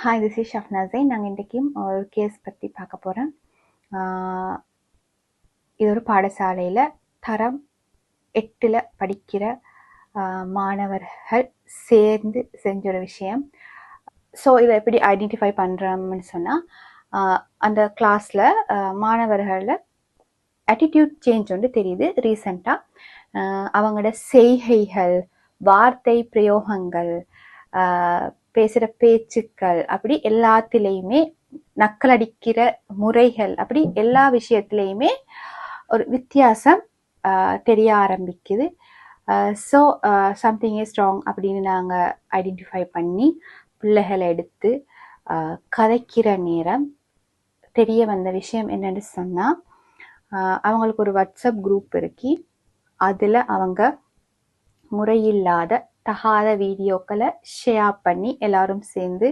Hi, this is ஷஃப்னாஸை. நாங்கள் இன்றைக்கும் ஒரு கேஸ் பற்றி பார்க்க போகிறோம். இது ஒரு பாடசாலையில் தரம் 8ல் படிக்கிற மாணவர்கள் சேர்ந்து செஞ்ச ஒரு விஷயம். ஸோ இதை எப்படி ஐடென்டிஃபை பண்ணுறோம்னு சொன்னால், அந்த கிளாஸில் மாணவர்களில் ஆட்டிடியூட் சேஞ்ச் ஒன்று தெரியுது. ரீசண்டாக அவங்களோட செய்கைகள், வார்த்தை பிரயோகங்கள், பேசுகிற பேச்சுக்கள், அப்படி எல்லாத்திலையுமே நக்கல் அடிக்கிற முறைகள், அப்படி எல்லா விஷயத்துலையுமே ஒரு வித்தியாசம் தெரிய ஆரம்பிக்குது. ஸோ சம்திங் இஸ் ராங் அப்படின்னு நாங்கள் ஐடென்டிஃபை பண்ணி பிள்ளைகளை எடுத்து கதைக்கிற நேரம் தெரிய வந்த விஷயம் என்னன்னு சொன்னால், அவங்களுக்கு ஒரு வாட்ஸ்அப் குரூப் இருக்கி அதில் அவங்க முறையில்லாத தகாத வீடியோக்களை ஷேர் பண்ணி எல்லாரும் சேர்ந்து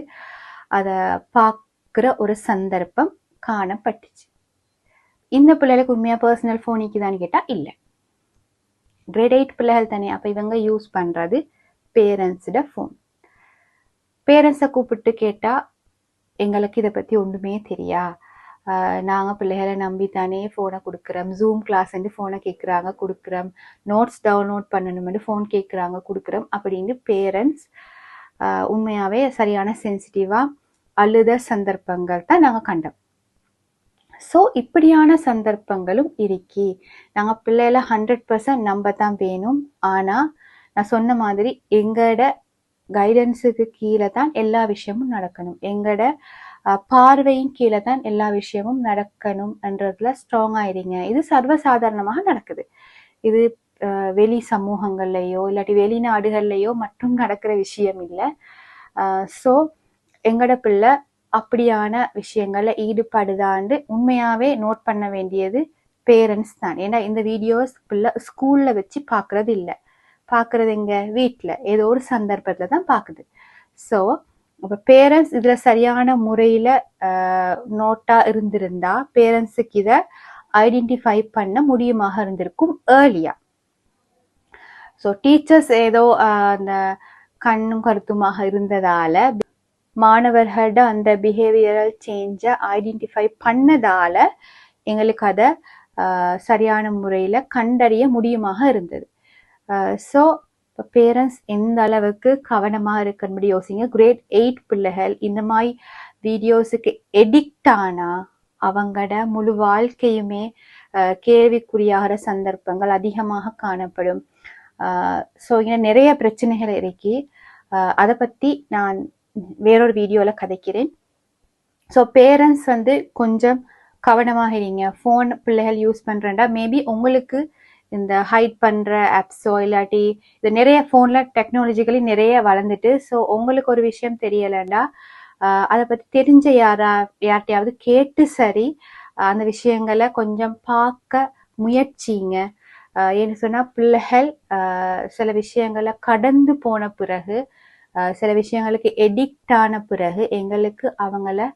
அதை பார்க்குற ஒரு சந்தர்ப்பம் காணப்பட்டுச்சு. இந்த பிள்ளைகளுக்கு உண்மையாக பர்சனல் ஃபோனிக்கு தான் கேட்டால் இல்லை, கிரேட் 8 பிள்ளைகள் தானே. அப்போ இவங்க யூஸ் பண்ணுறது பேரண்ட்ஸோட ஃபோன். பேரண்ட்ஸை கூப்பிட்டு கேட்டால் எங்களுக்கு இதை பற்றி ஒன்றுமே தெரியா, நாங்கள் பிள்ளைகளை நம்பி தானே ஃபோனை கொடுக்குறோம், ஜூம் கிளாஸ்ன்னு ஃபோனை கேட்குறாங்க கொடுக்குறோம், நோட்ஸ் டவுன்லோட் பண்ணணும்னு ஃபோன் கேட்குறாங்க கொடுக்குறோம் அப்படின்னு பேரண்ட்ஸ் உண்மையாகவே சரியான சென்சிட்டிவாக அழுத சந்தர்ப்பங்கள் தான் நாங்கள் கண்டோம். ஸோ இப்படியான சந்தர்ப்பங்களும் இருக்கி. நாங்கள் பிள்ளைகளை 100% நம்ப தான் வேணும். ஆனால் நான் சொன்ன மாதிரி எங்களோட கைடன்ஸுக்கு கீழே தான் எல்லா விஷயமும் நடக்கணும், எங்களோட பார்வையின் கீழே தான் எல்லா விஷயமும் நடக்கணும் என்றதுல ஸ்ட்ராங் ஆயிடுங்க. இது சர்வசாதாரணமாக நடக்குது. இது வெளி சமூகங்கள்லையோ இல்லாட்டி வெளிநாடுகள்லையோ மட்டும் நடக்கிற விஷயம் இல்லை. ஸோ எங்களோட பிள்ளை அப்படியான விஷயங்கள்ல ஈடுபடுதான்னு உண்மையாவே நோட் பண்ண வேண்டியது பேரண்ட்ஸ் தான். ஏன்னா இந்த வீடியோஸ் பிள்ளை ஸ்கூல்ல வச்சு பார்க்கறது இல்லை, பார்க்கறது எங்க வீட்டில் ஏதோ ஒரு சந்தர்ப்பத்தில் தான் பார்க்குது. ஸோ அப்போ பேரண்ட்ஸ் இதில் சரியான முறையில் நோட்டாக இருந்திருந்தா பேரண்ட்ஸுக்கு இதை ஐடென்டிஃபை பண்ண முடியுமாக இருந்திருக்கும் ஏர்லியா. ஸோ டீச்சர்ஸ் ஏதோ அந்த கண்ணும் கருத்துமாக இருந்ததால மாணவர்களோட அந்த பிஹேவியரல் சேஞ்சை ஐடென்டிஃபை பண்ணதால எங்களுக்கு அதை சரியான முறையில் கண்டறிய முடியுமாக இருந்தது. ஸோ இப்போ பேரண்ட்ஸ் எந்த அளவுக்கு கவனமாக இருக்குன்னு யோசிங்க. கிரேட் 8 பிள்ளைகள் இந்த மாதிரி வீடியோஸுக்கு எடிக்ட் ஆனால் அவங்களோட முழு வாழ்க்கையுமே கேள்விக்குறியாகிற சந்தர்ப்பங்கள் அதிகமாக காணப்படும். ஸோ இங்கே நிறைய பிரச்சனைகள் இருக்கு. அதை பற்றி நான் வேறொரு வீடியோவில் கதைக்கிறேன். ஸோ பேரண்ட்ஸ் கொஞ்சம் கவனமாக இருங்க. ஃபோன் பிள்ளைகள் யூஸ் பண்ணுறேன்டா மேபி உங்களுக்கு இந்த ஹைட் பண்ணுற ஆப்ஸோ இல்லாட்டி இது நிறைய ஃபோனில் டெக்னாலஜிக்கலி நிறைய வளர்ந்துட்டு, ஸோ உங்களுக்கு ஒரு விஷயம் தெரியலைண்டா அதை பற்றி தெரிஞ்ச யார்கிட்டையாவது கேட்டு சரி அந்த விஷயங்களை கொஞ்சம் பார்க்க முயற்சிங்க. ஏன்னு சொன்னால் பிள்ளைகள் சில விஷயங்களை கடந்து போன பிறகு, சில விஷயங்களுக்கு எடிக்ட் ஆன பிறகு எங்களுக்கு அவங்கள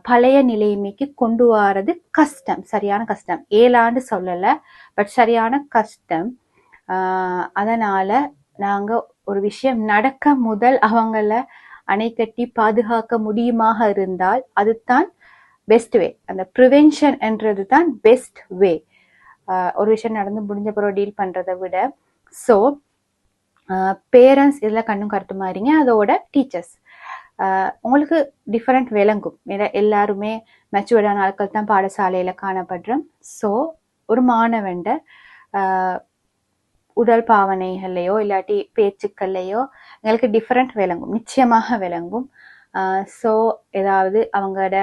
பழைய நிலைமைக்கு கொண்டு வர்றது கஷ்டம், சரியான கஷ்டம். ஏழாண்டு சொல்லலை, பட் சரியான கஷ்டம். அதனால நாங்கள் ஒரு விஷயம் நடக்க முதல் அவங்கள அணை கட்டி பாதுகாக்க முடியுமாக இருந்தால் அதுதான் பெஸ்ட் வே. அந்த ப்ரிவென்ஷன் என்றது தான் பெஸ்ட் வே. ஒரு விஷயம் நடந்து முடிஞ்ச பிறகு டீல் பண்ணுறதை விட. ஸோ பேரண்ட்ஸ் இதில் கண்ணும் கருத்துமா இருங்க. அதோட டீச்சர்ஸ் உங்களுக்கு டிஃப்ரெண்ட் விளங்கும். எல்லாருமே மெச்சுவர்டான ஆட்கள் தான் பாடசாலையில் காணப்படுறோம். ஸோ ஒரு மாணவன்ட உடல் பாவனைகள்லையோ இல்லாட்டி பேச்சுக்கள்லையோ எங்களுக்கு டிஃப்ரெண்ட் விளங்கும், நிச்சயமாக விளங்கும். ஸோ ஏதாவது அவங்களோட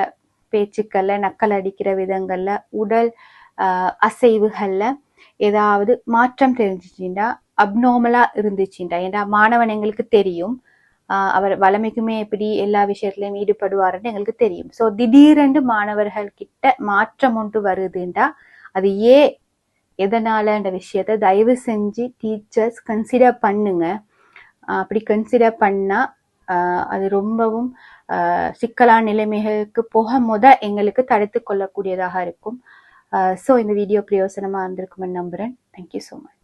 பேச்சுக்கள்ல நக்கல் அடிக்கிற விதங்கள்ல உடல் அசைவுகள்ல ஏதாவது மாற்றம் தெரிஞ்சிச்சுண்டா, அப்நார்மலா இருந்துச்சுண்டா, ஏன்னா மாணவன் எங்களுக்கு தெரியும் அவர் வளமைக்குமே எப்படி எல்லா விஷயத்திலையும் ஈடுபடுவாருன்னு எங்களுக்கு தெரியும். ஸோ திடீரென்று மாணவர்கள் கிட்ட மாற்றம் ஒன்று வருதுண்டா அது எதனாலன்ற விஷயத்த தயவு செஞ்சு டீச்சர்ஸ் கன்சிடர் பண்ணுங்க. அப்படி கன்சிடர் பண்ணா அது ரொம்பவும் சிக்கலான நிலைமைகளுக்கு போக எங்களுக்கு தடுத்து கொள்ளக்கூடியதாக இருக்கும். ஸோ இந்த வீடியோ பிரயோசனமாக இருந்திருக்குமென்னு நம்புகிறேன். Thank you so much.